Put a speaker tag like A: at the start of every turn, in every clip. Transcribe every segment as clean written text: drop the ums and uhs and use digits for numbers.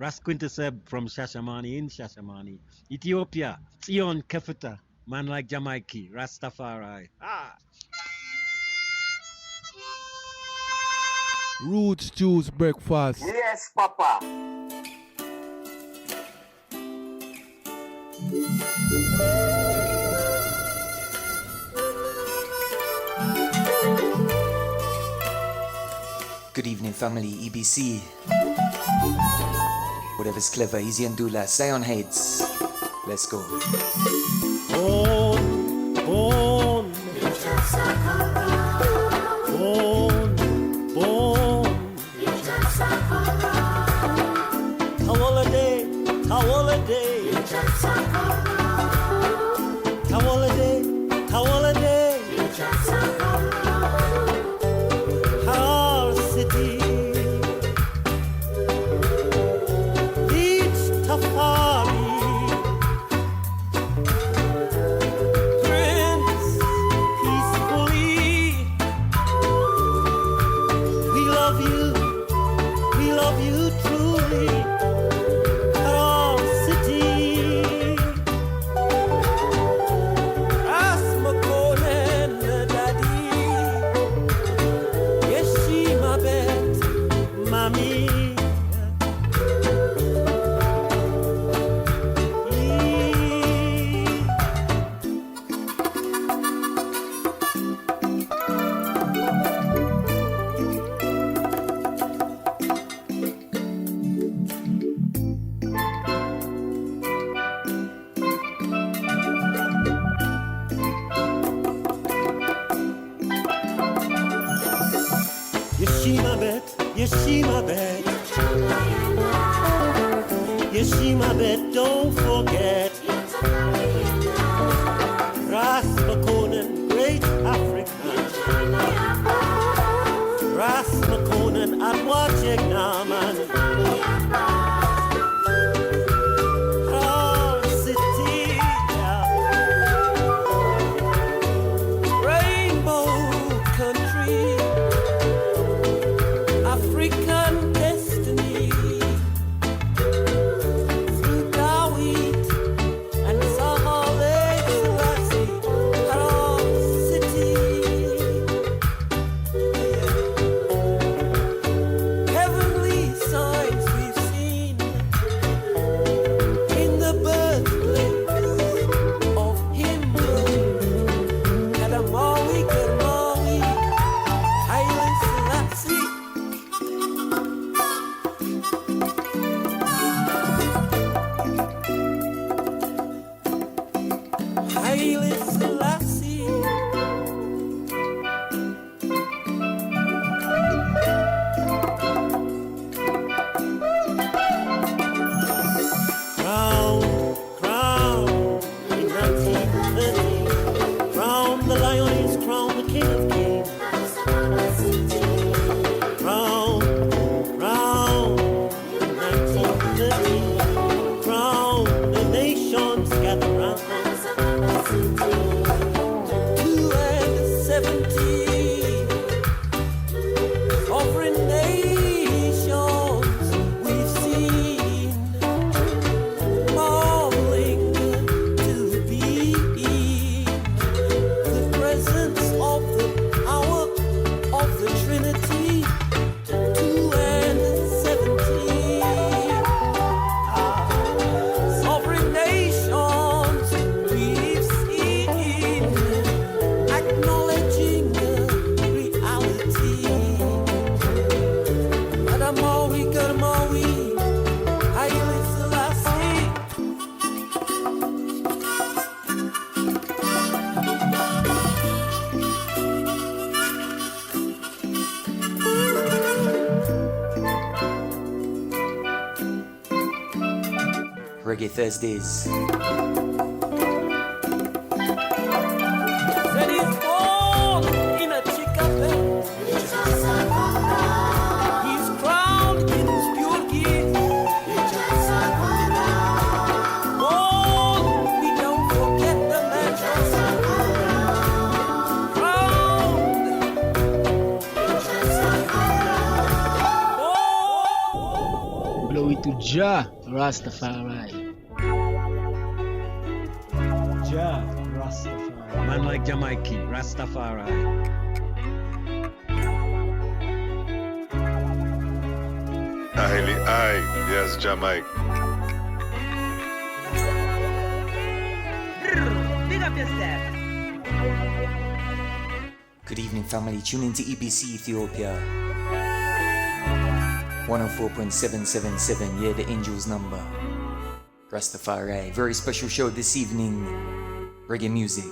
A: Ras Kawintseb from Shashamane in Shashamane, Ethiopia. Tsion Kefita, man like JahMike, Rastafari.
B: Roots Juice Breakfast.
C: Yes, Papa.
D: Good evening, family. EBC. Whatever's clever, easy and Dulas. Zion Heights. Let's go.
E: Born, born, Holiday, our city, each Tafari, Prince, peacefully, we love you truly, our city. Yeshima bet, don't forget Ras Kawintseb, great African. Ras Kawintseb, at watching now, man. Our city, rainbow country, African destiny. Through Dawa and Selassie, our city. Heavenly signs we've seen in the birthplace of him. Kadamawi, Haile Selassie. Haile Selassie. Crown, in 1930. Crown the lion is crowned the king of kings. Crown, in 1930. Crown the nations gather round. 270 sovereign nations we've seen, marveling to be in the presence of the power of the Trinity. 270 sovereign nations we've seen, acknowledging reality. Kadamawi, Haile Selassie.
D: Reggae Thursdays.
E: Said he's born in a chica bed. He's crowned in his pure gifts. Born, we don't forget the man. Crowned.
C: Glory to Jah Rastafari.
A: Jah Rastafari. Man like JahMike, Rastafari.
F: Yes, JahMike.
G: Big up yourself.
D: Good evening, family. Tune into EBC Ethiopia 104.777. Yeah, the angel's number. Rastafari. Very special show this evening. Reggae music.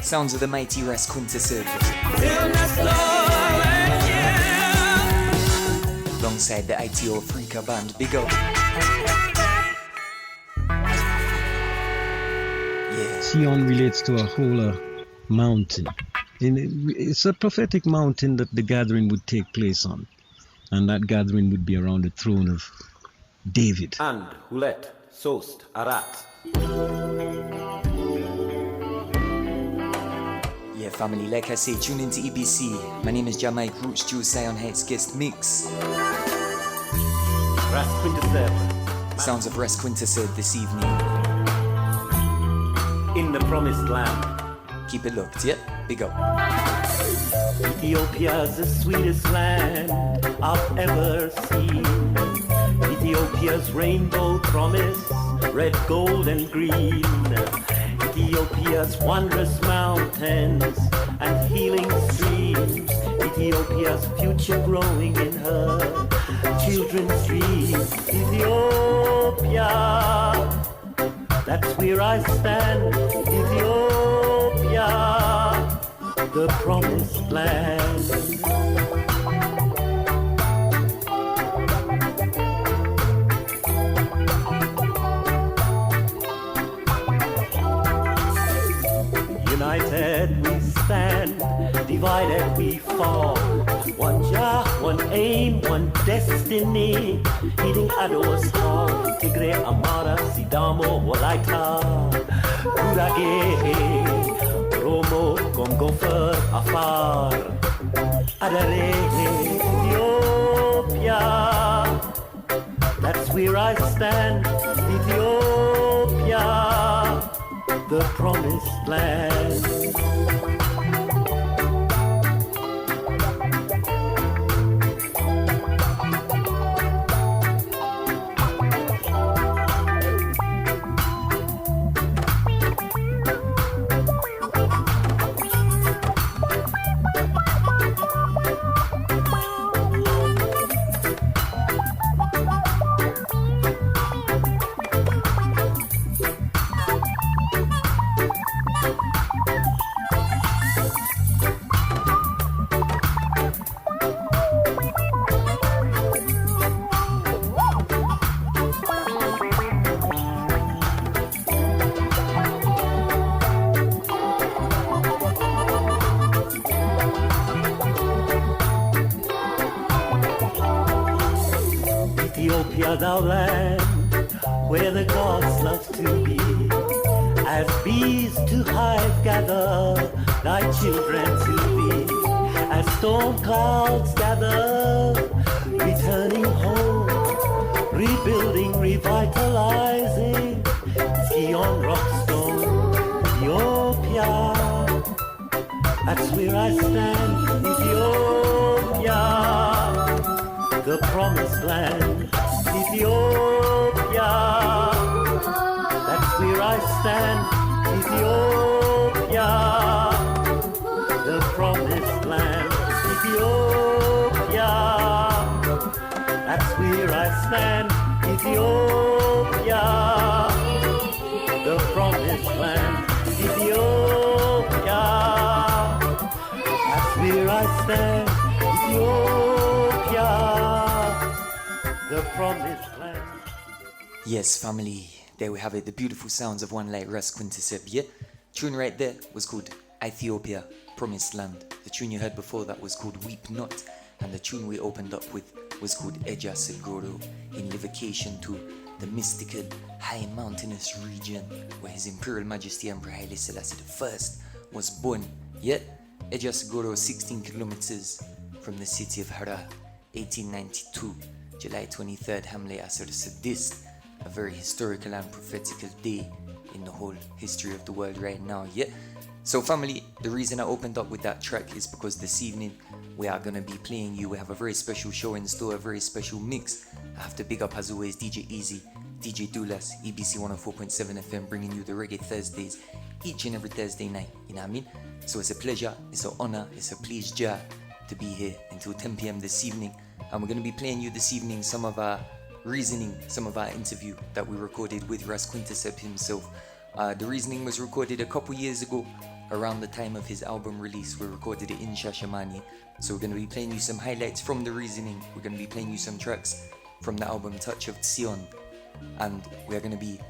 D: Sounds of the mighty Ras Kawintseb. Alongside the Aethiophrika band. Big up. Yeah.
A: Tsion relates to a whole mountain. It's a prophetic mountain that the gathering would take place on. And that gathering would be around the throne of David.
H: And Hulet, Sost, Arat.
D: Yeah, family, like I say, tune into EBC. My name is JahMike, Roots Juice, Zion Heights guest mix.
H: Ras Kawintseb.
D: Sounds of Ras Kawintseb this evening.
H: In the promised land.
D: Keep it locked, yeah? Big up.
H: Ethiopia's the sweetest land I've ever seen.
E: Ethiopia's rainbow promise, red, gold and green. Ethiopia's wondrous mountains and healing streams. Ethiopia's future growing in her children's dreams. Ethiopia, that's where I stand. Ethiopia, the promised land. United we stand, divided we fall. One Jah, one aim, one destiny. Heeding Ado's call. Tigre, Amara, Sidamo, Walaita, Gurage, Romo, Gongofer, Afar, Adare, Ethiopia. That's where I stand. Ethiopia, the promised land. Ethiopia, thou land where the gods love to be, as bees to hive gather thy children to thee, as storm clouds gather, returning home, rebuilding, revitalizing, Tsion rockstone, Ethiopia, that's where I stand. Ethiopia, the promised land. Ethiopia, that's where I stand. Ethiopia, the promised land. Ethiopia, that's where I stand. Ethiopia, the promised land. Ethiopia, that's where I stand. Ethiopia, the promised land.
D: Yes, family, there we have it, the beautiful sounds of one like Ras Kawintseb. Yeah, tune right there was called Ethiopia, Promised Land. The tune you heard before that was called Weep Not, and the tune we opened up with was called Ejersa Goro, in livocation to the mystical, high mountainous region where His Imperial Majesty Emperor Haile Selassie I was born. Yeah, Ejersa Goro, 16 kilometers from the city of Hara, 1892. July 23rd, Hamle Asr Sadist, a very historical and prophetical day in the whole history of the world right now. Yeah. So family, the reason I opened up with that track is because this evening we are going to be playing you. We have a very special show in store, a very special mix. I have to big up as always DJ EZ DJ Dulas, EBC104.7 FM, bringing you the Reggae Thursdays each and every Thursday night. You know what I mean? So it's a pleasure, it's an honor, it's a pleasure to be here until 10 p.m. this evening. And we're going to be playing you this evening some of our reasoning, some of our interview that we recorded with Ras Kawintseb himself. The reasoning was recorded a couple years ago around the time of his album release. We recorded it in Shashamane. So we're going to be playing you some highlights from the reasoning. We're going to be playing you some tracks from the album Touch of Tsion. And we're going to be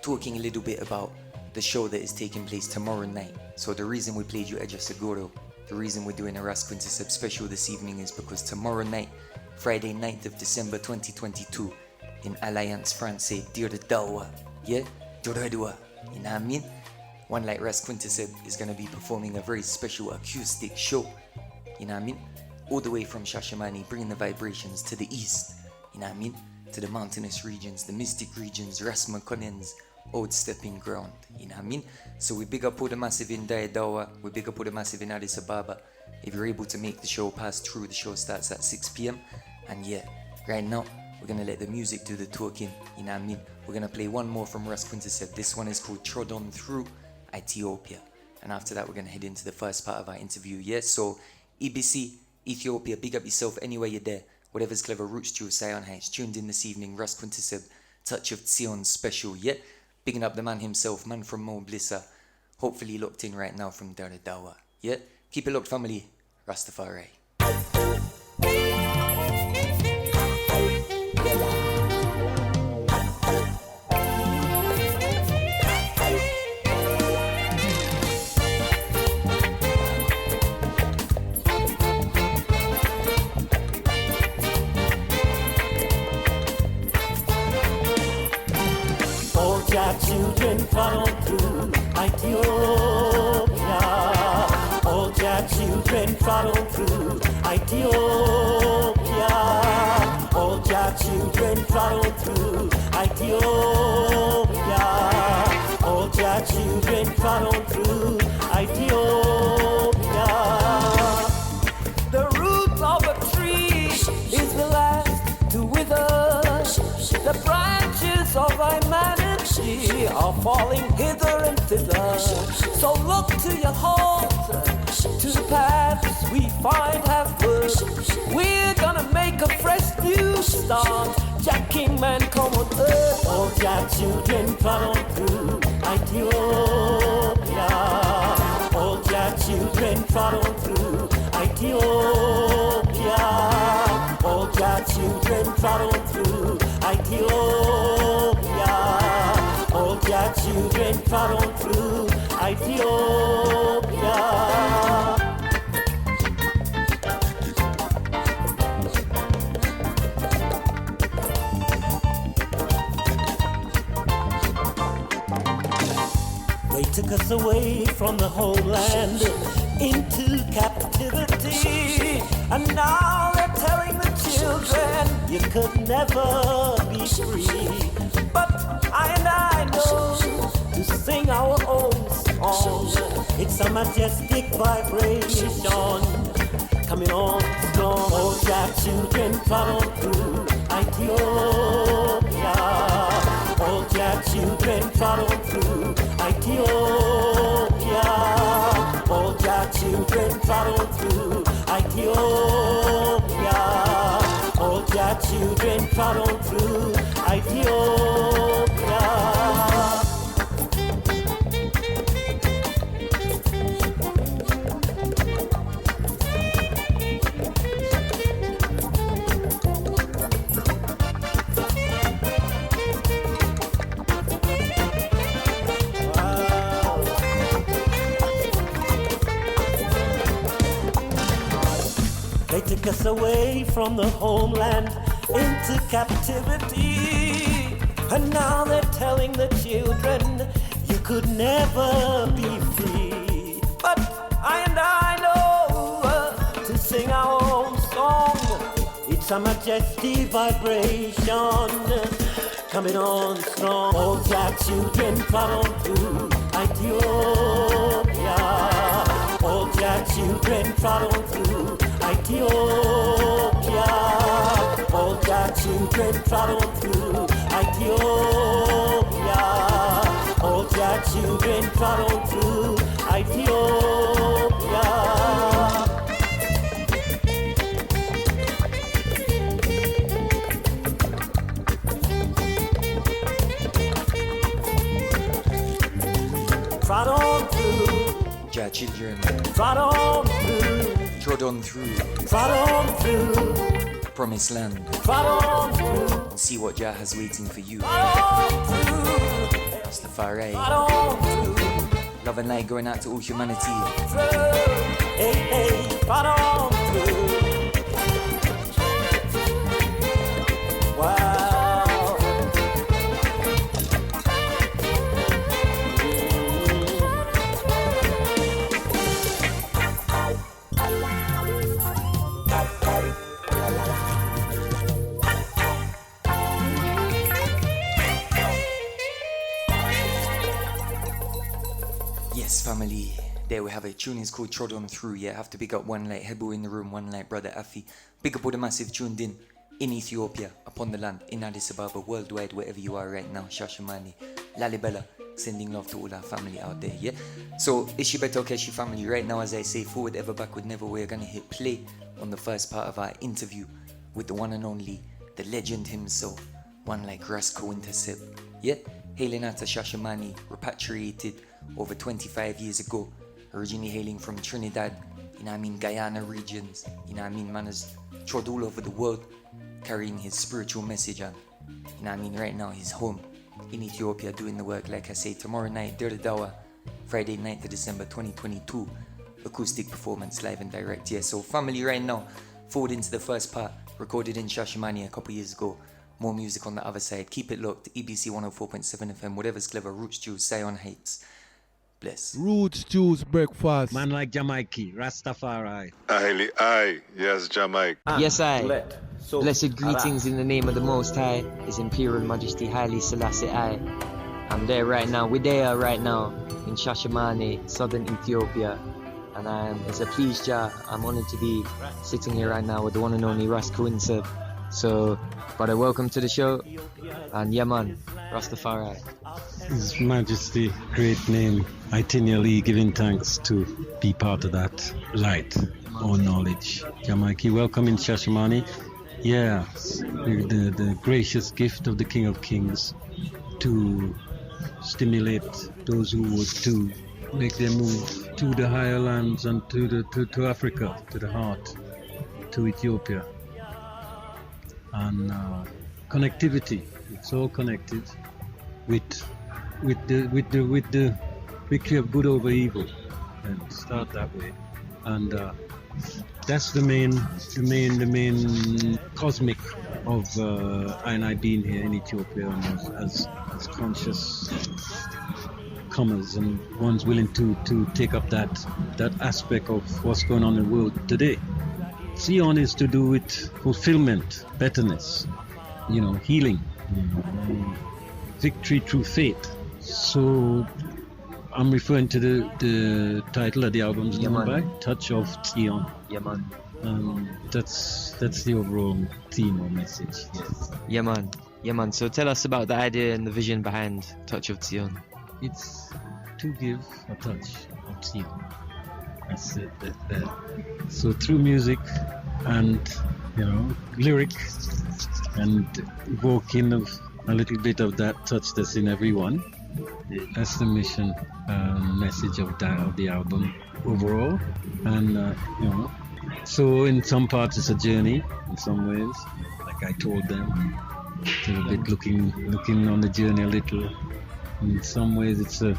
D: talking a little bit about the show that is taking place tomorrow night. So the reason we played you Ejersa Goro, the reason we're doing a Ras Kawintseb special this evening is because tomorrow night, Friday 9th of December 2022, in Alliance Francais, near the Dawa, yeah? Doradua, you know what I mean? One like Ras Kawintseb is going to be performing a very special acoustic show, you know what I mean? All the way from Shashamane, bringing the vibrations to the east, you know what I mean? To the mountainous regions, the mystic regions, Ras Makonen's old stepping ground, you know what I mean? So we big up all the massive in Dawa, we big up all the massive in Addis Ababa. If you're able to make the show pass through, the show starts at 6 p.m. And yeah, right now, we're going to let the music do the talking, you know what I mean? We're going to play one more from Ras Kawintseb. This one is called Trod Thru, Ethiopia. And after that, we're going to head into the first part of our interview, yes? So, EBC, Ethiopia, big up yourself anywhere you're there. Whatever's clever, Roots Jules, say on it's tuned in this evening, Ras Kawintseb, Touch of Tsion special, yeah? Bigging up the man himself, man from Mo Blissa. Hopefully locked in right now from Dawa, yeah? Keep it locked, family. Rastafari.
E: Children follow through Ethiopia. All their children follow through Ethiopia. All their children follow through Ethiopia. All their children follow through Ethiopia. The root of a tree is the last to wither. The branches of humanity are falling hither and thither. So look to your heart, to the paths we find have put. We're gonna make a fresh new start. Jack Kingman, come on earth. All Jack children follow through Ethiopia. All Jack children follow through Ethiopia. All Jack children follow through Ethiopia. All their children follow through Ethiopia. They took us away from the homeland into captivity, and now they're telling the children you could never be free. But I know to sing our own song. It's a majestic vibration coming on strong. All their children follow through Ethiopia. All their children follow through Ethiopia. All their children follow through Ethiopia. All their children follow through Ethiopia. They took us away from the homeland into captivity, and now they're telling the children you could never be free. But I know to sing our own song. It's a majestic vibration coming on strong. All their children follow through Ethiopia. All their children follow through Ethiopia. All their children follow through Ethiopia. All their children follow through Ethiopia. Trod on through.
D: Jah children.
E: Trod on through.
D: Trod on through.
E: Trod on through.
D: Promised land.
E: Trod on through.
D: And see what Jah has waiting for you.
E: Trod on through.
D: Rastafari.
E: Trod on through.
D: Love and light going out to all humanity.
E: Hey, hey, trod on through. Wow.
D: Yes, family. There we have it. Tune is called Trod on Thru. Yeah, I have to big up one like Hebu in the room, one like Brother Afi. Big up all the massive tuned in Ethiopia. upon the land, in Addis Ababa, worldwide, wherever you are right now, Shashamane, Lalibela, sending love to all our family out there, yeah? So, Ishibet Okeshi family, right now, as I say, forward, ever, backward, never, we're gonna hit play on the first part of our interview with the one and only, the legend himself, one like Ras Kawintseb, yeah? Hailing out of Shashamane, repatriated over 25 years ago, originally hailing from Trinidad, Guyana regions, man has trod all over the world, carrying his spiritual message on. Right now he's home in Ethiopia doing the work, like I say. Tomorrow night, they're the Dawa, Friday 9th of December 2022, acoustic performance live and direct, yeah. So family, right now, forward into the first part, recorded in Shashamane a couple years ago. More music on the other side. Keep it locked, EBC104.7 FM, whatever's clever, Roots Juice, Tsion Heights. Bless.
B: Roots Juice Breakfast.
A: Man like JahMike, Rastafari.
F: Yes, JahMike.
C: Yes, I.
H: Roulette, Soast,
C: Blessed greetings
H: Arat.
C: in the name of the Most High, His Imperial Majesty Haile Selassie I. I'm there right now, we're there right now in Shashamane, southern Ethiopia. And it's a pleasure, Jah. I'm honored to be sitting here right now with the one and only Ras Kawintseb. So, brother, welcome to the show. And yeah, man, Rastafari.
A: His Majesty, great name, itinerally giving thanks to be part of that light or knowledge. JahMike, welcome in Shashamane. Yeah, the gracious gift of the King of Kings to stimulate those who would to make their move to the higher lands and to Africa, to the heart, to Ethiopia. And connectivity, it's all connected with the victory of good over evil, and start that way. And that's the main cosmic of I being here in Ethiopia, and as conscious comers and ones willing to take up that aspect of what's going on in the world today. Tsion is to do with fulfillment, betterness, healing, victory through faith. So I'm referring to the title of the album's known by Touch of Tsion.
C: Yeah, man.
A: That's the overall theme or message. Yes.
C: Yeah, man. Yeah, man. So tell us about the idea and the vision behind Touch of Tsion.
A: It's to give a touch of Tsion. That's it. So through music and lyric and evoking of a little bit of that touch that's in everyone. That's the mission message of the album overall. And so in some parts it's a journey. In some ways, like I told them, it's a bit looking on the journey a little. And in some ways it's a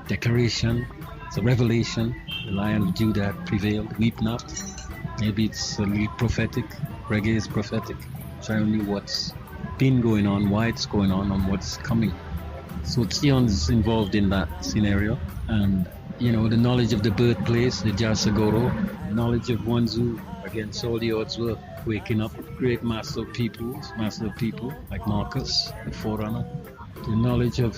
A: declaration. It's a revelation. The Lion of Judah prevailed. Weep not. Maybe it's a little prophetic. Reggae is prophetic. Showing you what's been going on, why it's going on, and what's coming. So Tsion is involved in that scenario. And, the knowledge of the birthplace, the Ejersa Goro, knowledge of ones who, against all the odds, were waking up, great master of people like Marcus, the forerunner. The knowledge of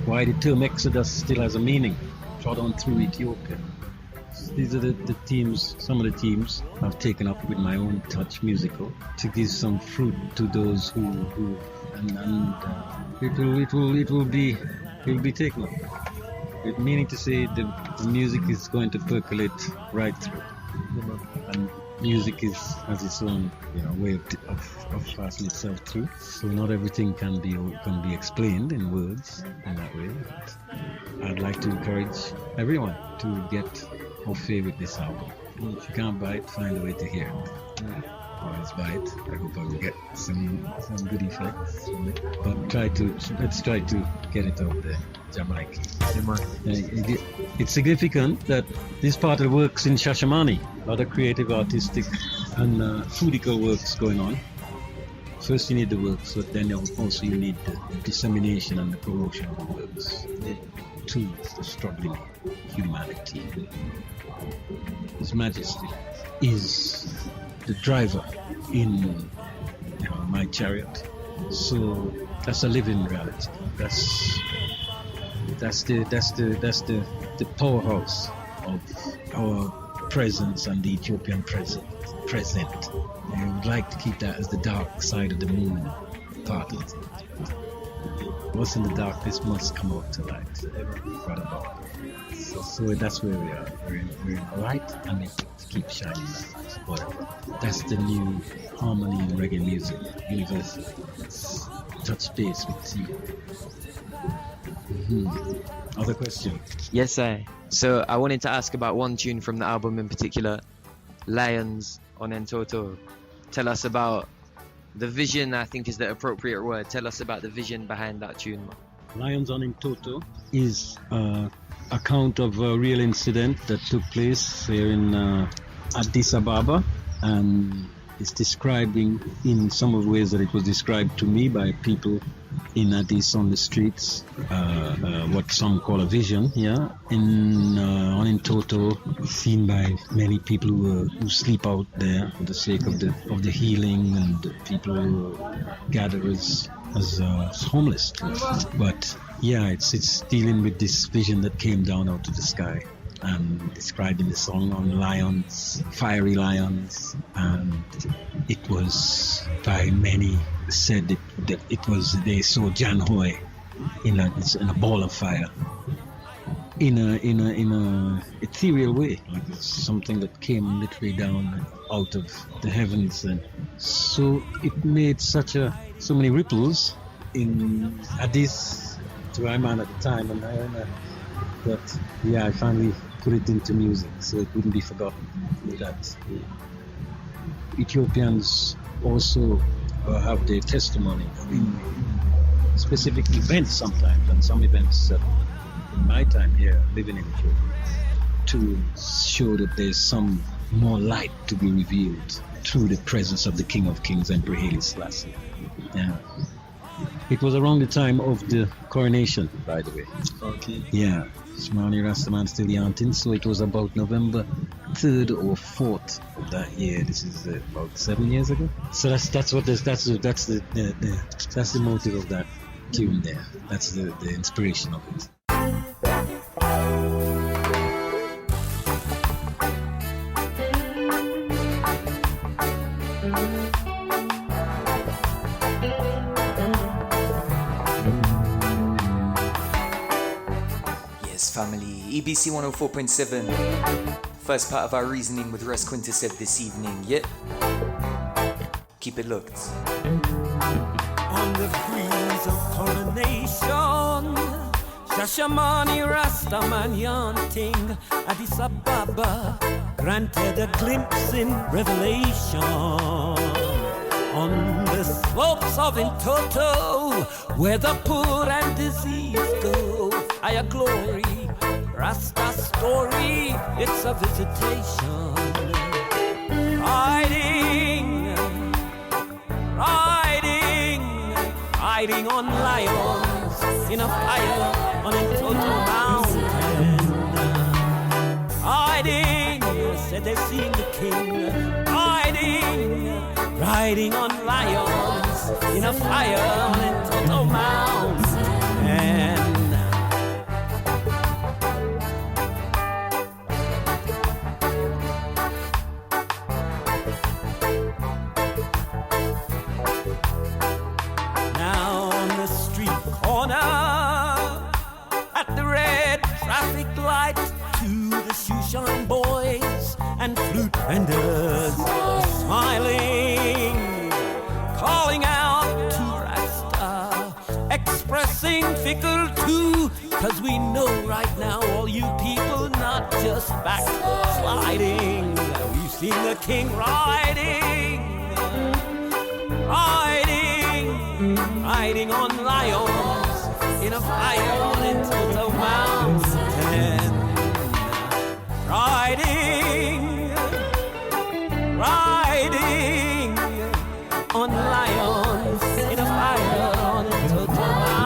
A: why the term Exodus still has a meaning. Trod on through Ethiopia. These are the themes, some of the themes I've taken up with my own touch musical to give some fruit to those who it will be taken up. With meaning to say the music is going to percolate right through. And music has its own way of passing itself through. So not everything can be explained in words in that way. But I'd like to encourage everyone to get au fait with this album. If you can't buy it, find a way to hear it. Always buy it. I hope I will get some good effects from it. But let's try to get it out there. JahMike. It's significant that this part of the work's in Shashamane. A lot of creative, artistic and foodical works going on. First you need the works, but then also you need the dissemination and the promotion of the works to the struggling humanity. His Majesty is the driver in my chariot. So that's a living reality. That's the powerhouse of our presence and the Ethiopian present. I would like to keep that as the dark side of the moon part of it. What's in the darkness must come out to light. Right about. So that's where we are. We're in light and it keeps shining light. Whatever. That's the new harmony in reggae music. Universal. Touch base with you. Other question?
C: Yes, sir. So I wanted to ask about one tune from the album in particular, Lions on Entoto. Tell us about the vision, I think is the appropriate word. Tell us about the vision behind that tune.
A: Lions on Entoto is an account of a real incident that took place here in Addis Ababa, and it's describing in some of the ways that it was described to me by people in Addis on the streets, what some call a vision, yeah, on Entoto, seen by many people who sleep out there for the sake of the healing, and people who gather as homeless. But yeah, it's dealing with this vision that came down out of the sky, and described in the song on lions, fiery lions, and it was by many said that it was they saw Janhoy in a ball of fire, in a ethereal way, like it's something that came literally down out of the heavens, and so it made so many ripples in Addis, to where I'm at the time, and but yeah, I finally put it into music so it wouldn't be forgotten that Ethiopians also have their testimony in specific events sometimes, and some events in my time here living in Ethiopia, to show that there's some more light to be revealed through the presence of the King of Kings, Emperor Haile Selassie. Yeah. It was around the time of the coronation, by the way.
G: Okay.
A: Yeah. Shashamane Rastaman still yanting, so it was about November 3rd or 4th of that year. This is about 7 years ago. So that's the motive of that tune there. That's the inspiration of it.
D: Family, EBC 104.7. First part of our reasoning with Ras Kawintseb this evening, yeah? Keep it looked.
E: On the breeze of coronation, Shashamane Rastaman yanting, Addis Ababa granted a glimpse in revelation. On the slopes of Entoto, where the poor and diseased go, higher glory, Rasta story, it's a visitation. Riding on lions in a fire on Entoto mountain. Riding, said they seen the king. Riding on lions in a fire on Entoto mountain. And flute vendors smiling, calling out to Rasta, expressing fickle too, 'cause we know right now all you people not just backsliding. We've seen the king riding on lions in a fire on Entoto mountain. Riding on lions in a fire on Entoto mountain.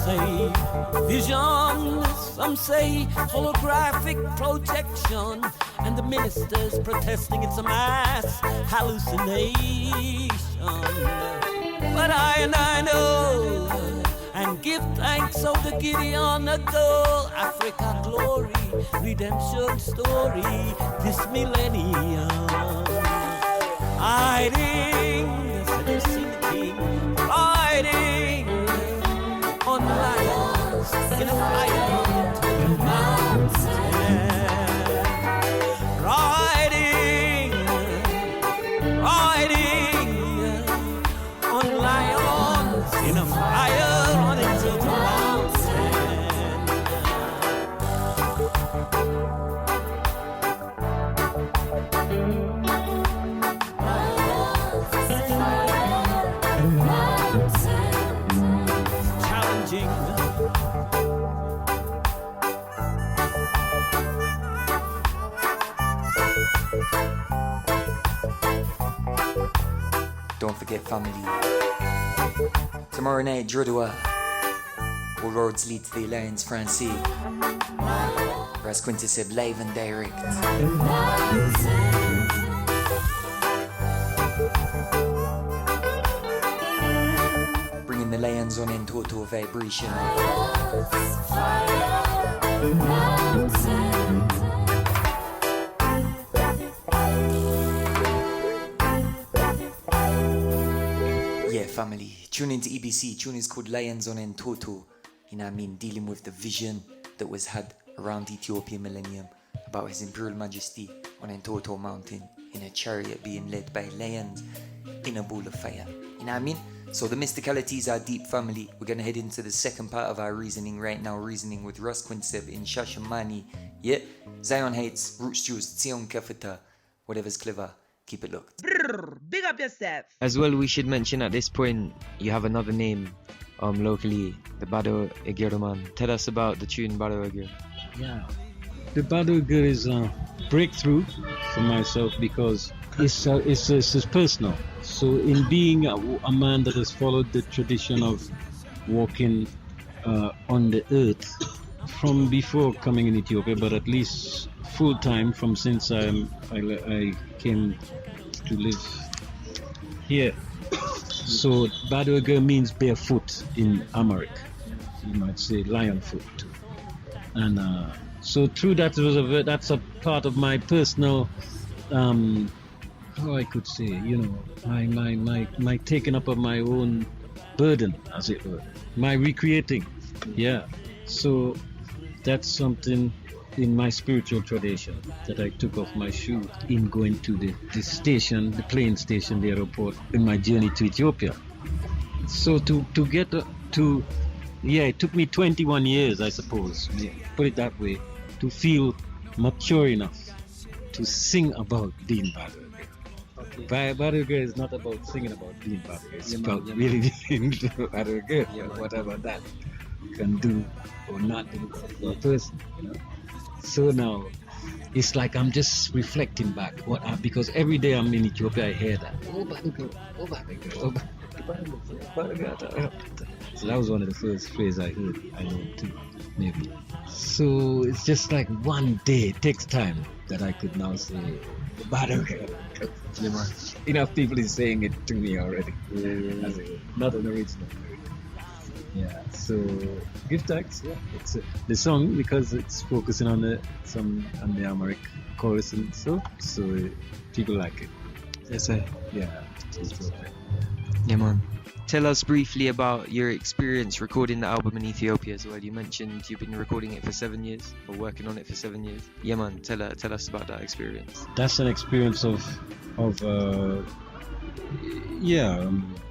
E: say vision, some say holographic projection, and the ministers protesting it's a mass hallucination. But I know and give thanks of the Gideon ago, Africa glory, redemption story, this millennium. Hiding, the king, riding on lions in a fire to the mountain. Riding on lions in a fire running to the mountain. Challenging.
D: Don't forget, family, tomorrow night, Dawa, all roads lead to the Alliance Francais. Ras Kawintseb live and direct. Bringing the lions on Entoto vibration. Yeah, family, tune into EBC. Tune is called Lions on Entoto. You know what I mean? Dealing with the vision that was had around Ethiopia millennium about His Imperial Majesty on Entoto Mountain in a chariot being led by lions in a ball of fire. You know what I mean? So the mysticalities are deep, family. We're going to head into the second part of our reasoning right now. Reasoning with Ras Kawintseb in Shashamane. Yeah? Zion Heights, Roots Juice, Tsion Kafita. Whatever's clever. Keep it looked.
G: Big up yourself.
C: As well, we should mention at this point, you have another name locally, the Bado Eger man. Tell us about the tune Bado Eger.
A: Yeah, the Bado Eger is a breakthrough for myself because it's personal. So in being a man that has followed the tradition of walking on the earth from before coming in Ethiopia, but at least full time from since I came to live here. So Bado Eger means barefoot in Amharic. You might say lion foot too. And so through that that's a part of my personal how I could say, my taking up of my own burden, as it were. My recreating. Yeah. So that's something in my spiritual tradition that I took off my shoe in going to the station, the plane station, the airport, in my journey to Ethiopia. So to get to, it took me 21 years, I suppose, put it that way, to feel mature enough to sing about being Bado Eger. Bado Eger is not about singing about being Bado Eger. It's about really being Bado Eger. Whatever that can do or not do for a person, So now, it's like I'm just reflecting back because every day I'm in Ethiopia, I hear that. Oh, Bado Eger, oh, Bado Eger, oh, Bado Eger. So that was one of the first phrases I heard. I know too, maybe. So it's just like one day, it takes time that I could now say Bado Eger. Enough people is saying it to me already. Not an original. Yeah, so give thanks. Yeah, it's the song because it's focusing on the Amharic chorus and so people like it.
C: Yes, sir.
A: Yeah, it's okay.
C: Yeah, man. Tell us briefly about your experience recording the album in Ethiopia as well. You mentioned you've been recording it for 7 years or working on it for 7 years. Yeah, man. Tell us about that experience.
A: That's an experience of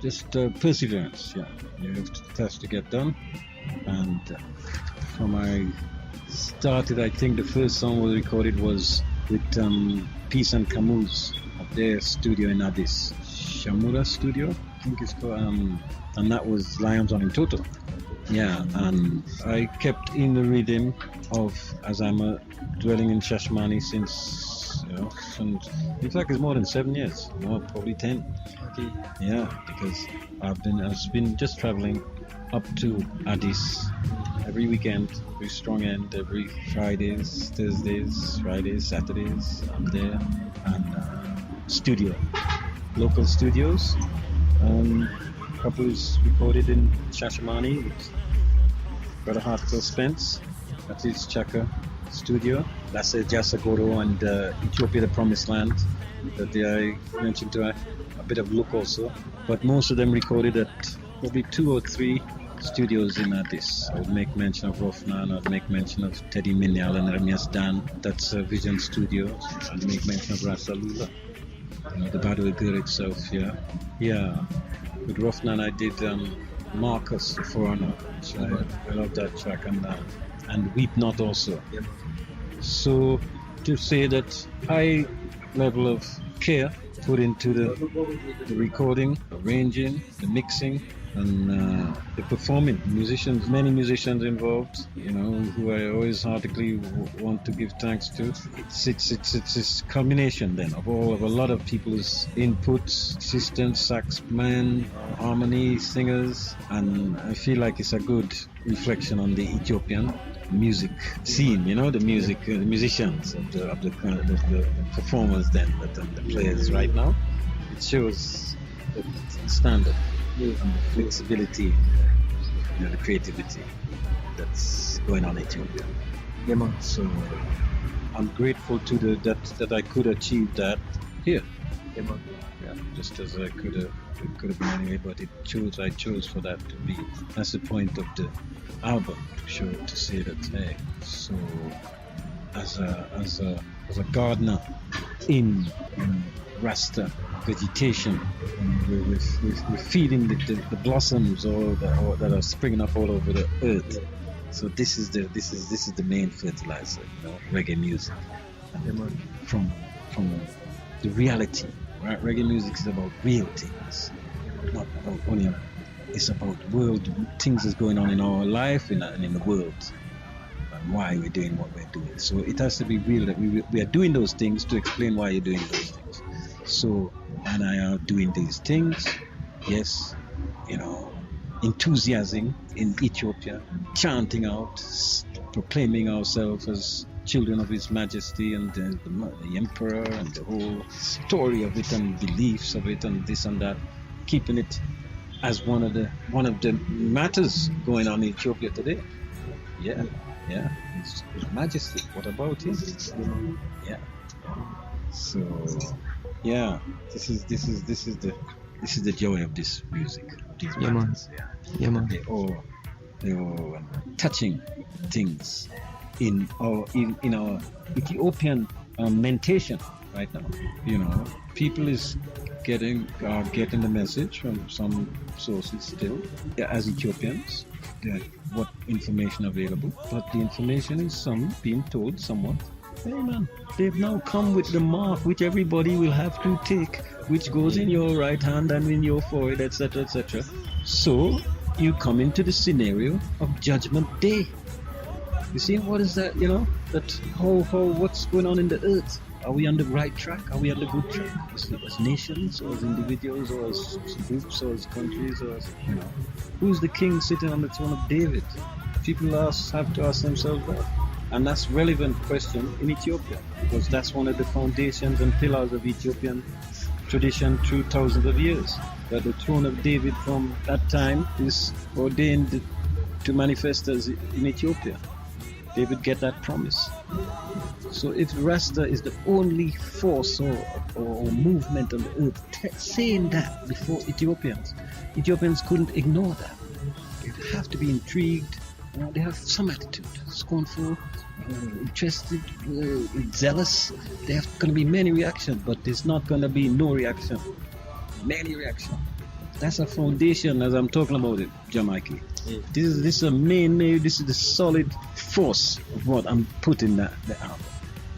A: just perseverance. Yeah, it has to get done. And from I started, I think the first song we recorded was with Peace and Camus at their studio in Addis Ababa studio, I think it's called, and that was Lions on Entoto. Yeah, and I kept in the rhythm of, as I'm dwelling in Shashamane since, in fact it's more than 7 years, probably 10. Okay. Yeah, because I've been just traveling up to Addis every weekend, every strong end, every Fridays, Thursdays, Fridays, Saturdays. I'm there. And studio, local studios. Couples recorded in Shashamane with Brother Hartwell Spence. That is Chaka Studio. That's Ejersa, Goro, and Ethiopia, the Promised Land. That I mentioned to a bit of look also. But most of them recorded at probably 2 or 3 studios in Addis. I would make mention of Rofnan, I would make mention of Teddy Minyal and Remias Dan. That's Vision Studios. I'd make mention of Rasalula. The Badu Guru itself, yeah. With Rofnan I did Marcus the Foreigner, which I love that track, and Weep Not also. So to say that high level of care put into the recording, arranging, the mixing, and the performing. Many musicians involved, who I always heartily want to give thanks to. It's this combination then of a lot of people's inputs, assistants, sax men, harmony, singers, and I feel like it's a good reflection on the Ethiopian music scene, the musicians, the performers then, the players right now. It shows the standard and the flexibility, the creativity that's going on in Ethiopia.
C: Yeah, man.
A: So I'm grateful to that I could achieve that here.
C: Yeah, man.
A: Yeah, just as I could have been anyway, but I chose for that to be. That's the point of the album, to say that, hey, so as a gardener in Rasta vegetation, we're feeding the blossoms that are springing up all over the earth. So this is the main fertilizer, reggae music, and from the reality. Right? Reggae music is about real things, not about only. It's about world things that's going on in our life and in the world, and why we're doing what we're doing. So it has to be real that we are doing those things to explain why you're doing those things. So, and I are doing these things, yes, enthusiasm in Ethiopia, chanting out, proclaiming ourselves as children of His Majesty and the Emperor and the whole story of it and beliefs of it and this and that, keeping it as one of the matters going on in Ethiopia today. Yeah, His Majesty. What about him? Yeah. So, yeah, this is the joy of this music. These matters.
C: Yeah, man.
A: They all touching things in our Ethiopian mentation right now. People is getting the message from some sources still, as Ethiopians, that what information available, but the information is being told somewhat. Hey man, they've now come with the mark which everybody will have to take, which goes in your right hand and in your forehead, etc., etc. So you come into the scenario of Judgment Day. You see, what is that? That what's going on in the earth? Are we on the right track? Are we on the good track? As nations, or as individuals, or as groups, or as countries, or as, who's the king sitting on the throne of David? People have to ask themselves that. And that's relevant question in Ethiopia, because that's one of the foundations and pillars of Ethiopian tradition through thousands of years. That the throne of David from that time is ordained to manifest as in Ethiopia. David get that promise. So if Rasta is the only force or movement on the earth saying that before Ethiopians couldn't ignore that. They have to be intrigued. They have some attitude, scornful, interested, zealous. There's going to be many reactions, but there's not going to be no reaction. Many reactions. That's a foundation, as I'm talking about it, JahMike. Yeah. This is a this is the solid force of what I'm putting the album.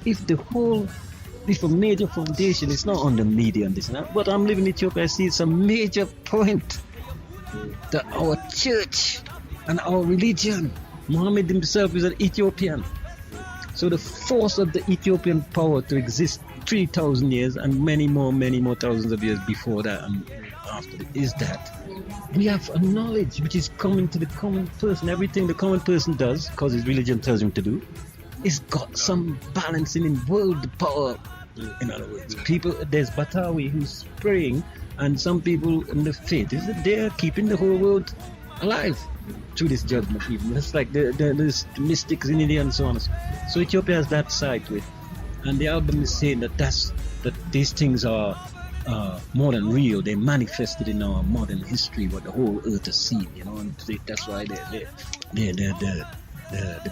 A: If a major foundation, it's not on the media and this and that, but I'm living in Ethiopia, I see it's a major point that our church and our religion, Muhammad himself is an Ethiopian. So the force of the Ethiopian power to exist 3,000 years and many more thousands of years before that and after it is that we have a knowledge which is coming to the common person. Everything the common person does, because his religion tells him to do, is got some balancing in world power. In other words, people, there's Batawi who's praying, and some people in the faith is that they're keeping the whole world alive through this judgment. Even it's like the mystics in India and so on. So Ethiopia has that side to it, and the album is saying that these things are more than real. They manifested in our modern history, what the whole earth has seen. And that's why the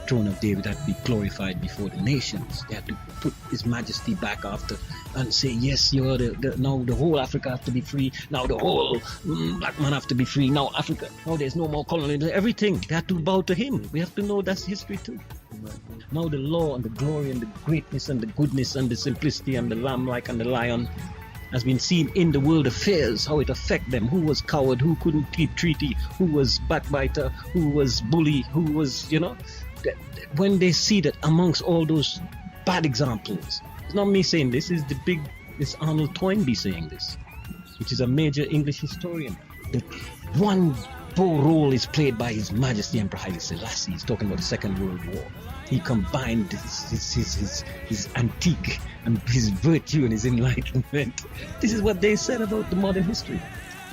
A: throne of David had to be glorified before the nations. They had to put His Majesty back after and say, yes, now the whole Africa has to be free. Now the whole black man have to be free. Now Africa, now there's no more colonialism. Everything, they have to bow to Him. We have to know that's history too. Now the law and the glory and the greatness and the goodness and the simplicity and the lamb-like and the lion has been seen in the world affairs, how it affect them, who was coward, who couldn't keep treaty, who was backbiter, who was bully, who was, when they see that amongst all those bad examples, it's not me saying this, it's Arnold Toynbee saying this, which is a major English historian. The one role is played by His Majesty Emperor Haile Selassie. He's talking about the Second World War. He combined his antique and his virtue and his enlightenment. This is what they said about the modern history.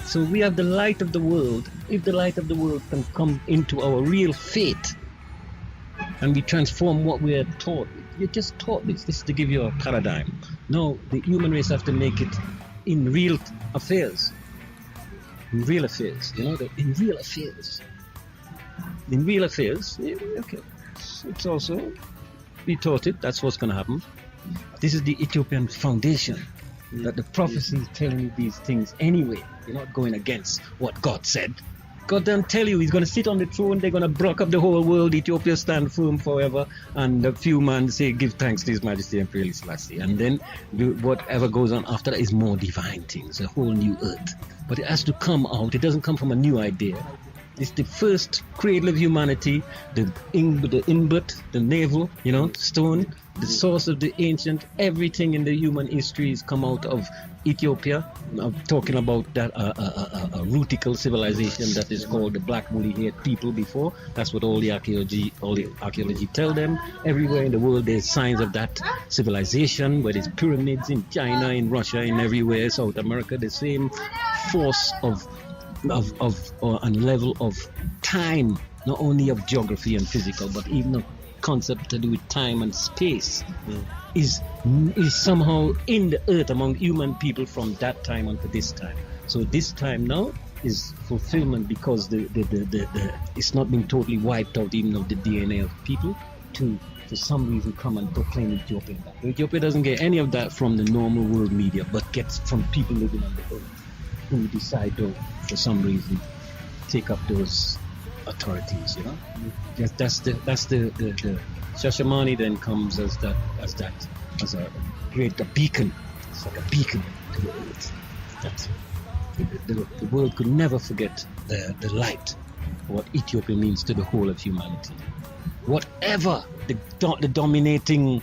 A: So we have the light of the world. If the light of the world can come into our real faith and we transform what we are taught, you're just taught this. This is to give you a paradigm. No, the human race have to make it in real affairs. In real affairs, in real affairs. In real affairs, okay. It's also, we taught it, that's what's going to happen. This is the Ethiopian foundation, that the prophecy is telling you these things anyway. You're not going against what God said. God doesn't tell you He's going to sit on the throne, they're going to block up the whole world, Ethiopia stand firm forever, and a few men say, give thanks to His Majesty Emperor Haile Selassie. And then whatever goes on after that is more divine things, a whole new earth. But it has to come out, it doesn't come from a new idea. It's the first cradle of humanity, the inbut, the navel, stone, the source of the ancient, everything in the human history has come out of Ethiopia. I'm talking about that a rutical civilization that is called the black woolly-haired people before. That's what all the archaeology tell them. Everywhere in the world there's signs of that civilization, where there's pyramids in China, in Russia, in everywhere, South America, the same force and level of time, not only of geography and physical, but even a concept to do with time and space, is somehow in the earth among human people from that time until this time. So this time now is fulfillment, because it's not been totally wiped out even of the DNA of people to for some reason come and proclaim Ethiopia back. Ethiopia doesn't get any of that from the normal world media, but gets from people living on the earth who decide to, for some reason, take up those authorities. That's the Shashamane then comes as a great beacon. It's like a beacon to the earth. That the world could never forget the light, what Ethiopia means to the whole of humanity. Whatever the dominating,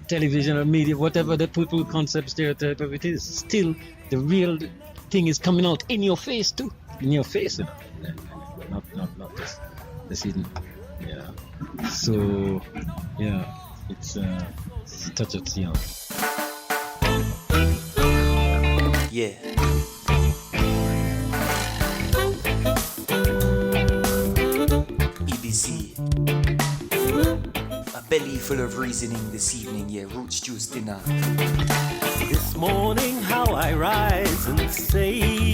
A: television or media, whatever the people concept, stereotype of it is, still the real thing is coming out in your face too. In your face, not this hidden. Yeah. So it's a touch of Tsion.
D: Yeah. EBC. A belly full of reasoning this evening, roots juice dinner.
E: This morning how I rise and say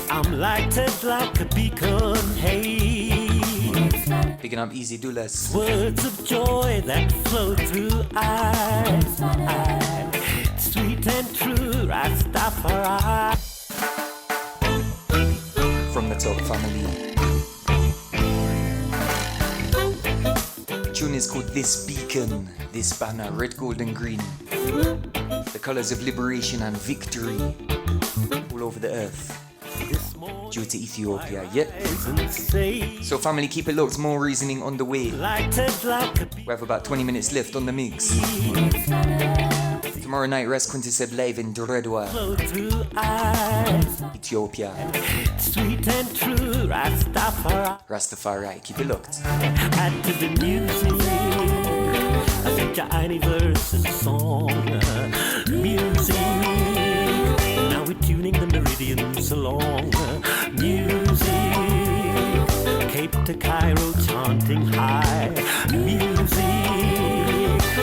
E: I'm lighted like a beacon, hey.
D: Picking up EZ Dulas.
E: Words of joy that flow through eyes. Sweet and true, Rastafari.
D: From the top family. Tune is called This Beacon, This Banner, red, gold and green. The colors of liberation and victory all over the earth. Due to Ethiopia, So family, keep it locked, more reasoning on the way. We have about 20 minutes left on the mix. Tomorrow night, Ras Kawintseb live in Dawa,
E: Flow through eyes,
D: Ethiopia.
E: sweet and true,
D: Rastafari, keep it locked.
E: Add to the music. I think your any verse is a song. Music. Now we're tuning the meridians along. Music. Cape to Cairo chanting high. Music.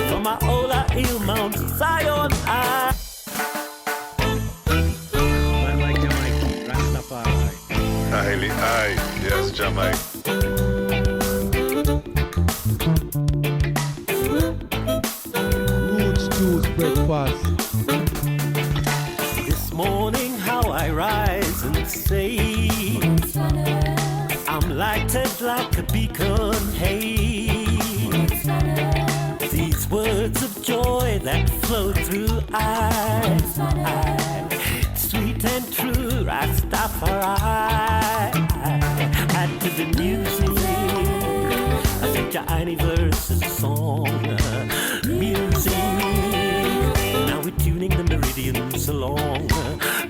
E: From my Ola Il Mount Zion.
A: Like JahMike, Rastafari.
F: Aye, yes, JahMike.
B: Roots Juice Breakfast.
E: This morning how I rise and say I'm lighted like a beacon, hey. These words of joy that flow through eyes, sweet and true, Rastafari. Add to the music. I think your any verse is a song. Music. Now we're tuning the meridians along.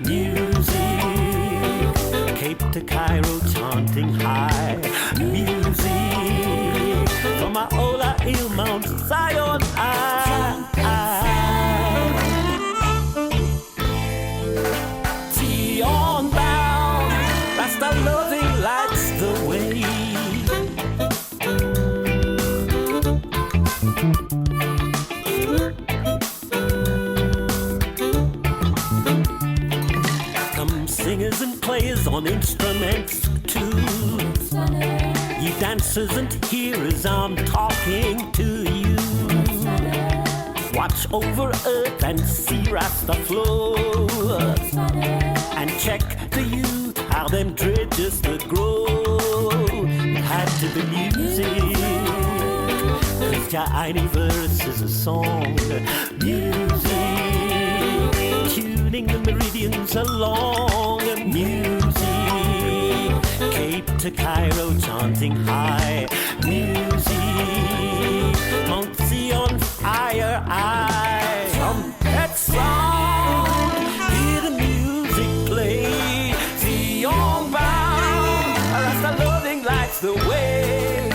E: Music. Cape to Cairo chanting high. Music. From my Ola Il Mount Zion. Tsion bound. Rasta loving lights the way. Singers and players on instruments too. You dancers and hearers, I'm talking to you. Watch over earth and see Rasta flow. And check the youth, how them dreads that grow. Add to the music. Cause your any verse is a song. Music. Tuning the meridians along. Music. Cape to Cairo chanting high. Music. Mount Tsion fire eye. Trumpet sound. Hear the music play. Tsion bound. Rasta loving lights the way.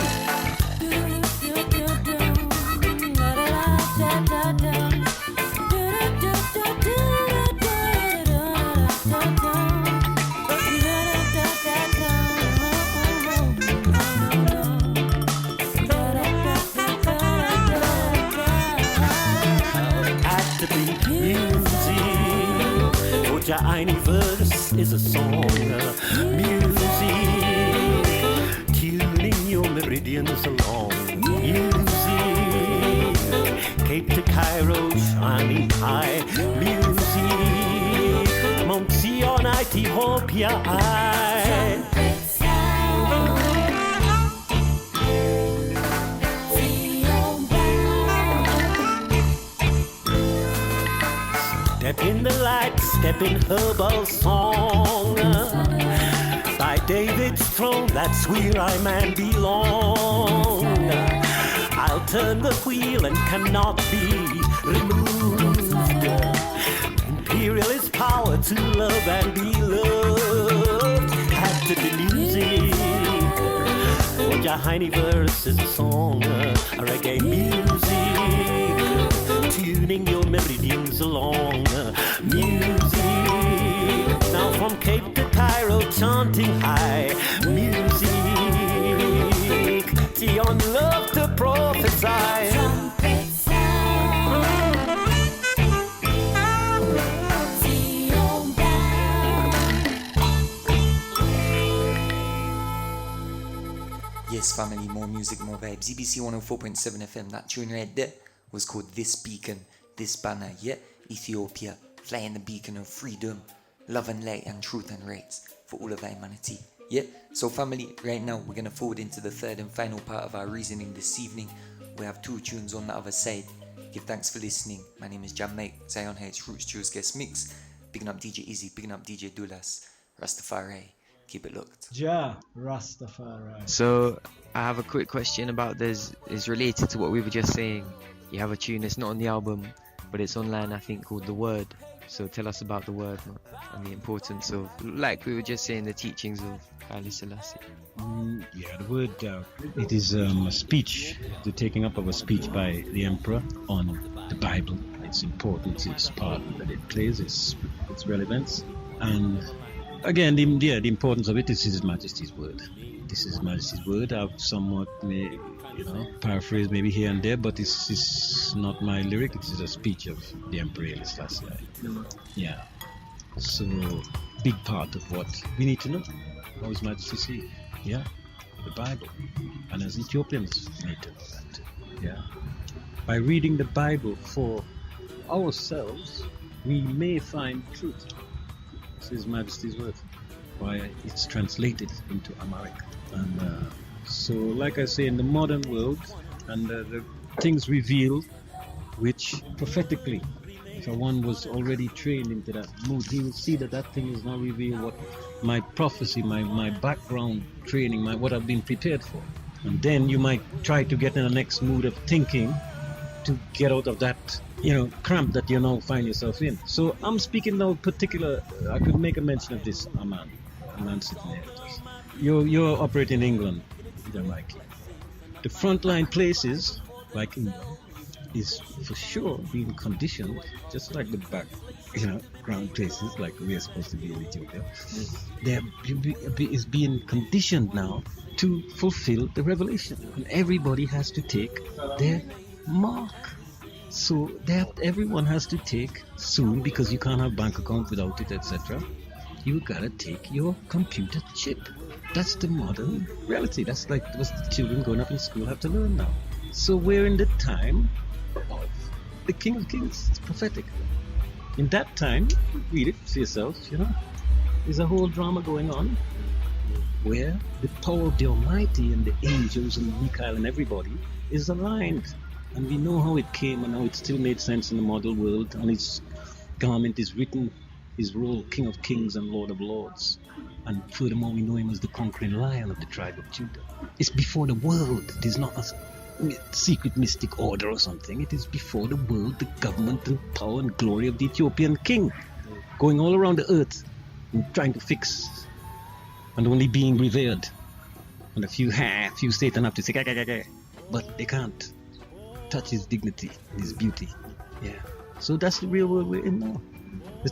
E: Your any verse is a song. Music. Tuning your meridians along. Music. Cape to Cairo shining high. Music. Mount Tsion, Ethiopia. Step in the light, step in herbal song. By David's throne, that's where I man belong. I'll turn the wheel and cannot be removed. Imperialist power to love and be loved. Add to the music. Oh, your any verse is a song. Reggae music. Tuning your meridians along. Music. Now from Cape to Cairo chanting high. Music. Tsion love to prophesy.
D: Yes, family, more music, more vibes. EBC 104.7 FM. That tune right there was called This Beacon, This Banner. Yeah, Ethiopia, flying the beacon of freedom, love and light and truth and rights for all of humanity. Yeah, so family, right now we're going to forward into the third and final part of our reasoning this evening. We have two tunes on the other side. Give thanks for listening. My name is JahMike, Zion Heights Roots Juice Guest Mix. Picking up DJ EZ, picking up DJ Dulas, Rastafari. Keep it looked.
A: Rastafari.
C: So I have a quick question about this. Is related to what we were just saying. You have a tune, it's not on the album, but it's online, I think, called The Word. So tell us about The Word, man, and the importance of, like we were just saying, the teachings of Haile Selassie.
A: Yeah, The Word, it is a speech, the taking up of a speech by the Emperor on the Bible, its importance, its part that it plays, its relevance. And again, the importance of it is His Majesty's Word. This is His Majesty's Word. I've somewhat paraphrased maybe here and there, but this is not my lyric. It is a speech of the Emperor Haile Selassie. Yeah. So, big part of what we need to know. How His Majesty see? Yeah. The Bible. And as Ethiopians need to know that too. Yeah. By reading the Bible for ourselves, we may find truth. This is His Majesty's Word. Why it's translated into Amharic. And so, like I say, in the modern world, and the things revealed, which prophetically, if one was already trained into that mood, he will see that that thing is now revealed what my prophecy, my background training, what I've been prepared for. And then you might try to get in the next mood of thinking to get out of that, cramp that you now find yourself in. So I'm speaking now particular, I could make a mention of this a man sitting there. You're operating in England, JahMike. The frontline places, like England, is for sure being conditioned, just like the ground places, like we're supposed to be in Ethiopia. Is being conditioned now to fulfill the revelation, and everybody has to take their mark. So everyone has to take soon, because you can't have bank account without it, etc. You gotta take your computer chip. That's the modern reality. That's like what the children growing up in school have to learn now. So we're in the time of the King of Kings. It's prophetic. In that time, read it for yourselves, there's a whole drama going on where the power of the Almighty and the angels and Michael and everybody is aligned. And we know how it came and how it still made sense in the model world. On His garment is written His role, King of Kings and Lord of Lords. And furthermore, we know Him as the conquering lion of the tribe of Judah. It's before the world. It is not a secret mystic order or something. It is before the world, the government and power and glory of the Ethiopian king, going all around the earth and trying to fix and only being revered. And a few Satan have to say, but they can't touch His dignity and His beauty. Yeah. So that's the real world we're in now.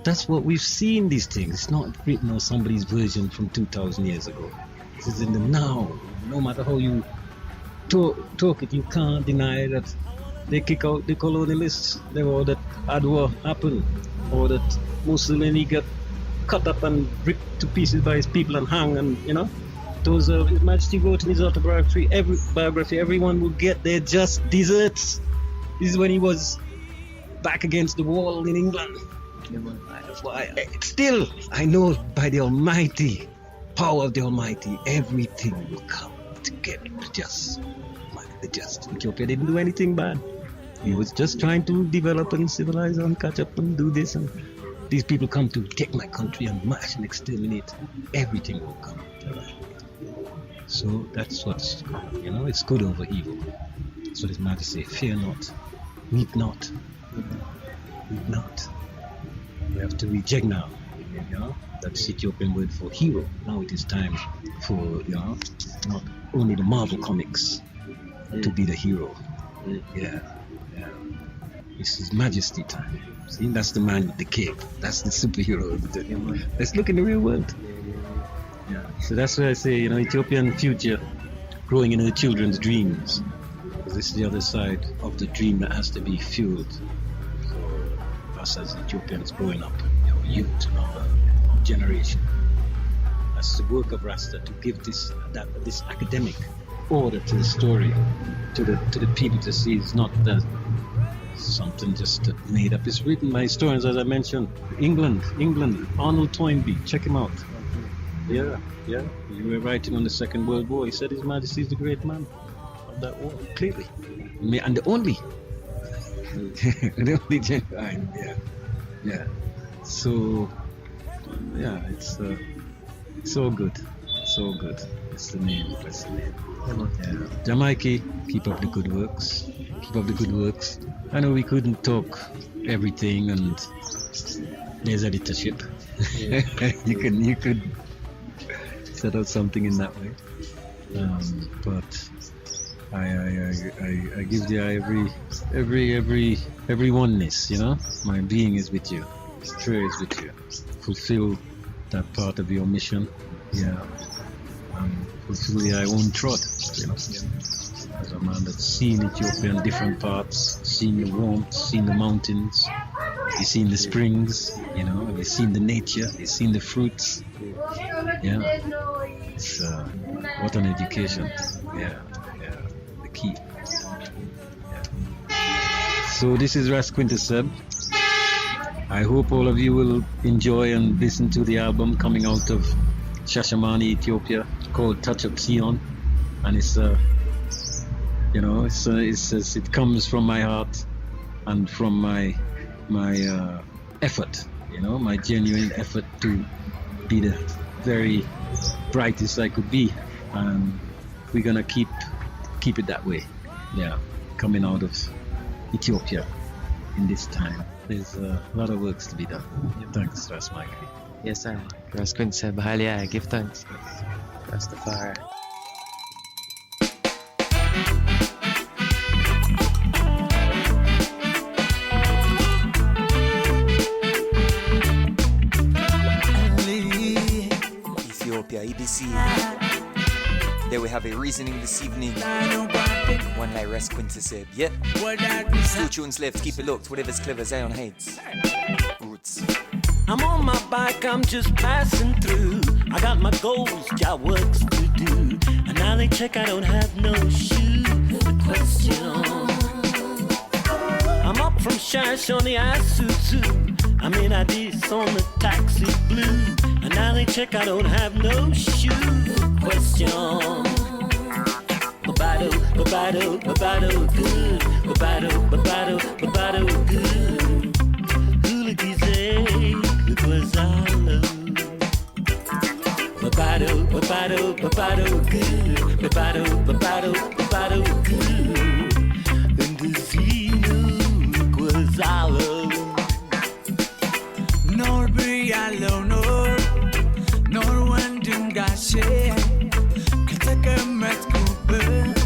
A: That's what we've seen, these things. It's not written on somebody's version from 2,000 years ago. This is in the now. No matter how you talk it, you can't deny that they kick out the colonialists, or that Adwa happened, or that Mussolini got cut up and ripped to pieces by his people and hung, and those His Majesty wrote in his autobiography, everyone will get their just deserts. This is when he was back against the wall in England. Still, I know by the Almighty, power of the Almighty, everything will come together. The just. Ethiopia didn't do anything bad. He was just trying to develop and civilize and catch up and do this. And these people come to take my country and mash and exterminate. Everything will come. So that's what's going on. It's good over evil. That's what His Majesty say. Fear not. Weep not. Weep not. We have to reject now, that's Ethiopian word for hero. Now it is time for, not only the Marvel comics to be the hero. Yeah. This is Majesty time. See, that's the man with the cape. That's the superhero. Let's look in the real world. Yeah. So that's why I say, Ethiopian future growing in her children's dreams. Because this is the other side of the dream that has to be fueled. Us as Ethiopians growing up, youth, generation. That's the work of Rasta, to give this academic order to the story, to the people to see. It's not that something just made up. It's written by historians, as I mentioned. England, Arnold Toynbee, check him out. Yeah. You were writing on the Second World War. He said His Majesty is the great man of that war, clearly, and the only. The only genuine, yeah. So, it's so good. That's the name. JahMike, keep up the good works. I know we couldn't talk everything, and there's editorship. you could set out something in that way, but I give the eye every oneness, you know. My being is with you, prayer is with you. Fulfill that part of your mission, fulfill the I own Trod, you know. As a man that's seen Ethiopia in different parts, seen the warmth, seen the mountains, you've seen the springs, you know, you've seen the nature, you've seen the fruits. Yeah, it's what an education. Yeah, the key. Yeah. So this is Ras Kawintseb. I hope all of you will enjoy and listen to the album coming out of Shashamane, Ethiopia, called Touch of Tsion, and it's you know, it comes from my heart and from my effort, you know, my genuine effort to be the very brightest I could be, and we're gonna keep it that way. Yeah, coming out of Ethiopia in this time. There's a lot of works to be done. Thanks, JahMike.
C: Yes, sir. Ras Kawintseb, Halia, give thanks. Rastafari.
D: Ethiopia, EBC. There we have a reasoning this evening. One like Ras Kawintseb. Yeah. Two tunes left. Keep it locked. Whatever's clever, Zion Heights. Roots.
E: I'm on my bike, I'm just passing through. I got my goals, got works to do. And now they check I don't have no shoes. The question. I'm up from Shash on the Asutu. I'm in Addis on the taxi blue. And now they check I don't have no shoes. Question. Babado, babado, babado, good. Babado, babado, babado, good. Hooligies, it was our love. Babado, babado, babado, good. Babado, babado, babado, good. And the Zeno, it was our love.
G: Nor be alone, nor one dingashe. Katakamats kubers,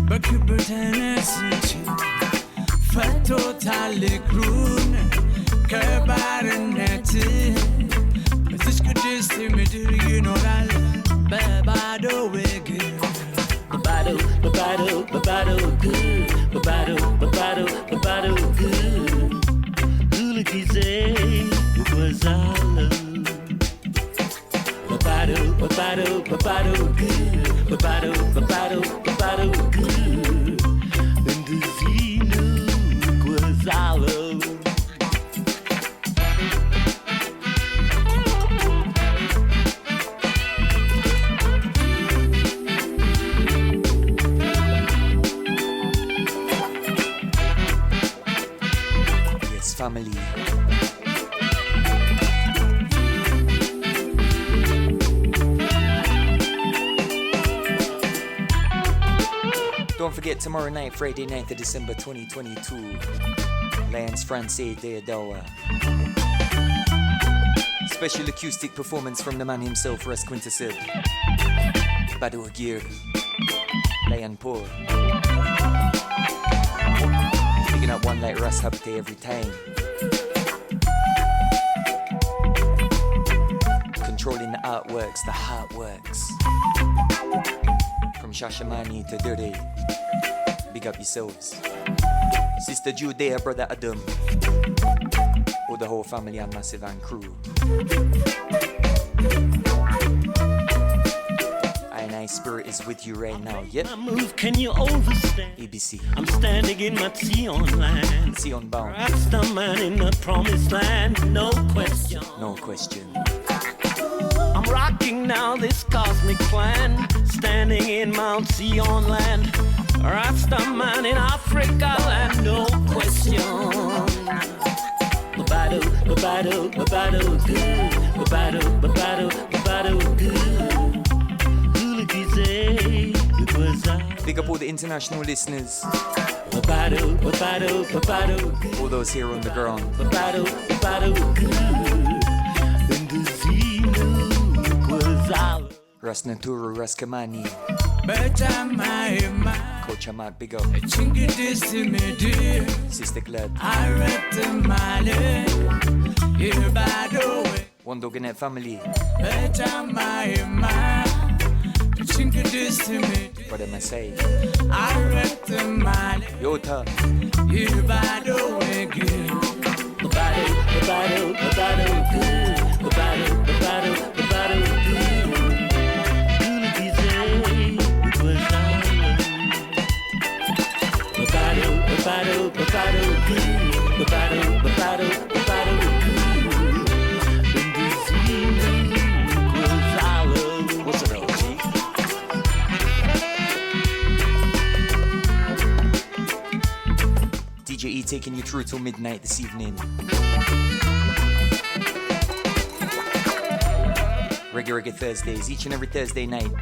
G: Bakubertanas, Fato Talikroon, Kabaranat. This could just you know, Babado wig.
E: Babado, babado, babado, good. Babado, babado, babado, good. Hooligies, it was our love. Babado, babado, babado, good. Babado, babado, babado, good. And the Zeno, it was our love.
D: Yes, family. Don't forget, tomorrow night, Friday 9th of December 2022, Alliance Francais Day Dawa. Special acoustic performance from the man himself, Ras Kawintseb. Badu Gear, Lion Poor. Picking up one like Ras Habite every time. Controlling the artworks, the heart works. From Shashamane to Dirty. Big up yourselves. Sister Judea, brother Adam. Or the whole family and Massive and crew. I spirit is with you right now, yep.
E: My move, can you understand?
D: EBC.
E: I'm standing in my Tsion land.
D: Tsion bound.
E: Rasta man in the promised land, no question.
D: No question.
E: I'm rocking now this cosmic plan, standing in Mount Tsion land. Rasta man in Africa land, no question. Babado, babado, babado, good. Babado, babado, babado, good.
D: Big up all the international listeners. All those here on the ground. Ras Naturu, Ras Kamani. Coach Mark, big up. Sister Glad. One dog in that family. What am I saying? Yota. What's it all, G? DJ E taking you through till midnight this evening. Reggae Thursdays, each and every Thursday night.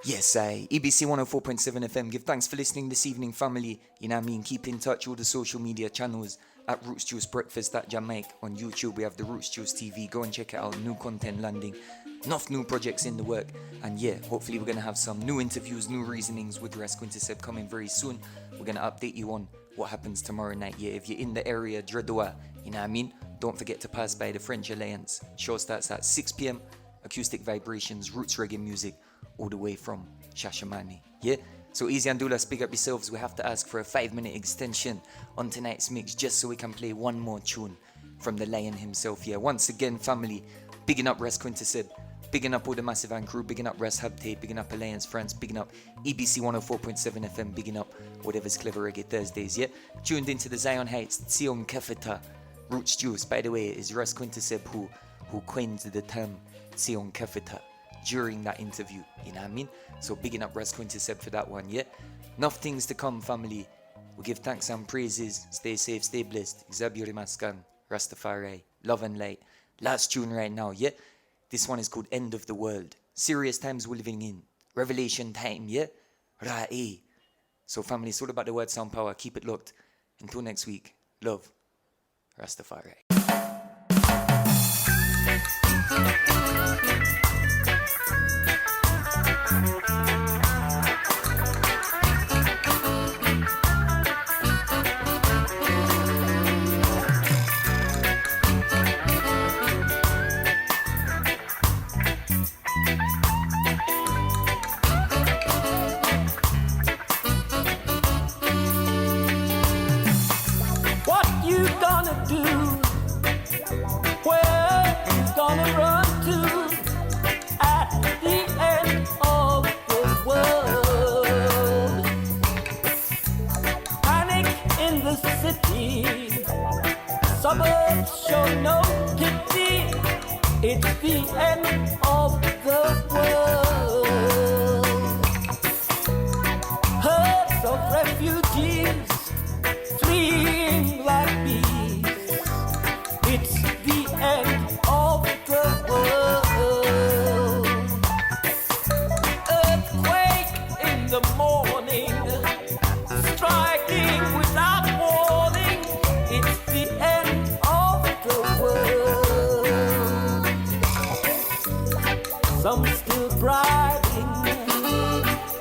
D: Yes, EBC 104.7 FM. Give thanks for listening this evening, family. You know what I mean? Keep in touch with the social media channels at Roots Juice Breakfast at JahMike. On YouTube, we have the Roots Juice TV. Go and check it out. New content landing. Enough new projects in the work. And yeah, hopefully we're going to have some new interviews, new reasonings with Ras Kawintseb coming very soon. We're going to update you on what happens tomorrow night. Yeah, if you're in the area, Dawa, you know what I mean? Don't forget to pass by the French Alliance. Show starts at 6 p.m. Acoustic vibrations, roots reggae music, all the way from Shashamane. Yeah? So EZ and Dulas, pick up yourselves. We have to ask for a 5-minute extension on tonight's mix just so we can play one more tune from the Lion himself. Yeah, once again, family, bigging up Ras Kawintseb, bigging up all the Massive and crew, bigging up Ras Habtate, bigging up Alliance France, bigging up EBC 104.7 FM, bigging up whatever's Clever Reggae Thursdays. Yeah? Tuned into the Zion Heights, Tsion Kefeta, Roots Juice. By the way, it is Ras Kawintseb who coined the term Tsion Kefeta during that interview, you know what I mean? So bigging up Ras Kawintseb for that one, yeah? Enough things to come, family. We give thanks and praises. Stay safe, stay blessed. Zaburi Maskan, Rastafari, love and light. Last tune right now, yeah? This one is called End of the World. Serious times we're living in. Revelation time, yeah? Ra'i. So family, it's all about the word sound power. Keep it locked. Until next week, love. Rastafari.
E: What you gonna do? Where you gonna run to at the end of the world? Panic in the city, suburbs show no pity. It's the end of the world. Herds of refugees fleeing like bees. It's the end of the world. Earthquake in the morning, striking without warning. It's the end of the world. Some still bribing,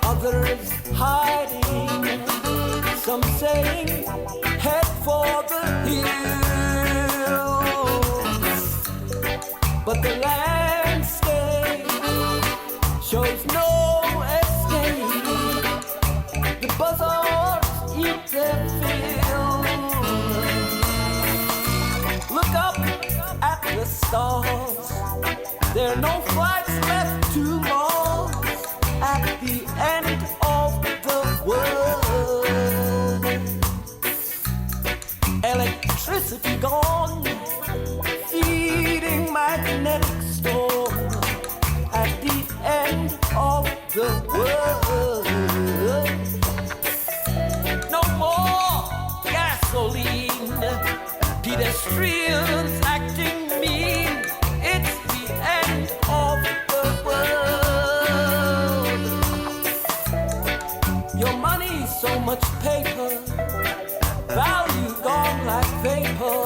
E: others hiding. Some saying, head for the hills. But the landscape shows no escape. The buzzards eat their fill. Look up at the stars. There are no flights left to Mars at the end of the world. Your money, so much paper, value gone like vapor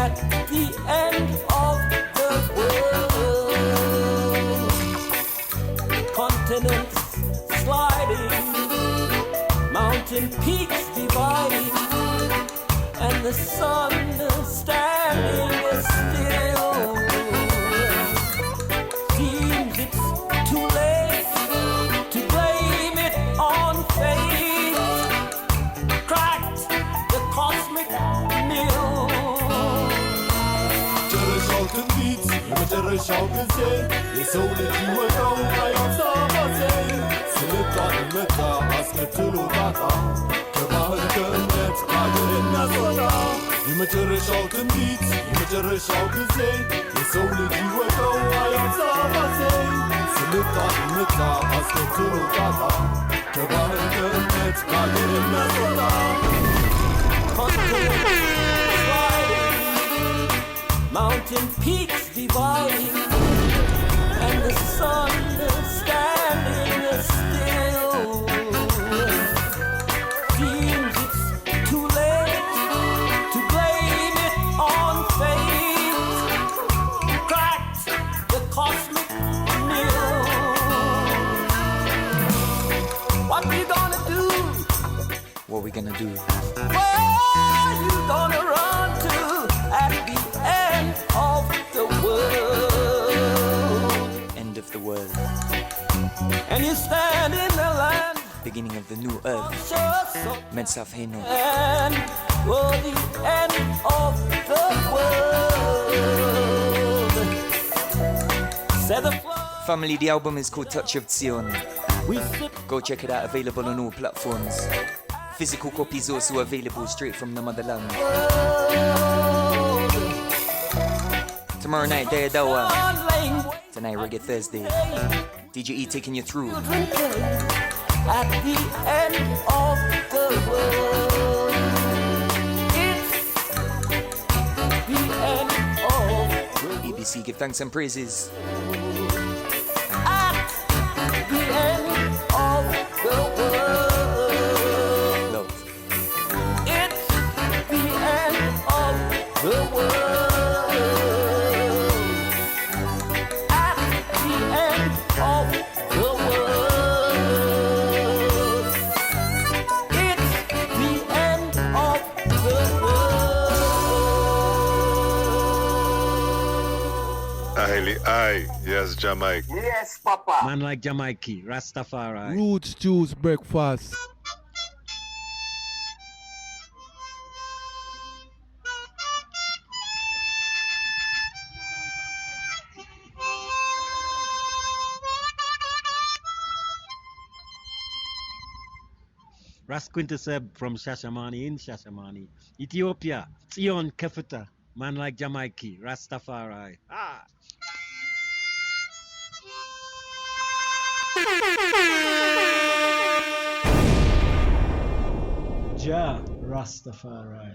E: at the end of the world. Continents sliding, mountain peaks dividing, and the sun standing still. Seems it's too late to blame it on fate. Cracked the cosmic mill.
I: መጨረሻው ትንቢት የመጨረሻው ጊዜ የሰው ልጅ ይወጣው አያሳባሴ ስልጣን መጣ አስከትሎ ጣጣ ከባህር ከእምነት ከአገር እናስወጣ የመጨረሻው ትንቢት የመጨረሻው ጊዜ የሰው ልጅ ይወጣው አያሳባሴ ስልጣን መጣ አስከትሎ ጣጣ ከባህር ከእምነት ከአገር እናስወጣ
E: Mountain peaks dividing, and the sun standing still. Seems it's too late to blame it on fate. Cracked the cosmic mill. What we gonna do?
D: What we gonna do?
E: Where you gonna run to at the end of the world?
D: End of the world.
E: And you stand in the land,
D: Beginning of the new earth. Metsaf Heno.
E: and for the end of the world. Said the
D: Family, the album is called Touch of Tsion.
E: we sit
D: Go check it out, available on all platforms. Physical copies also available straight from the motherland. Tomorrow night, Day of Dawa.
E: on lane
D: Tonight, Reggae Thursday. DJ E taking you through.
E: children play at the end of the world. It's the end of
D: EBC, give thanks and praises.
E: at the end of the world.
D: Love.
E: It's the end of the world. At the end of the world. It's the end of the world.
F: Aye, yes, JahMike.
H: Yes, Papa.
A: Man like JahMike, Rastafari.
B: Roots, juice, breakfast.
A: Ras Kawintseb from Shashamane in Shashamane, Ethiopia. Tsion Kefita, man like JahMike, Rastafari. Ah. Jah Rastafari.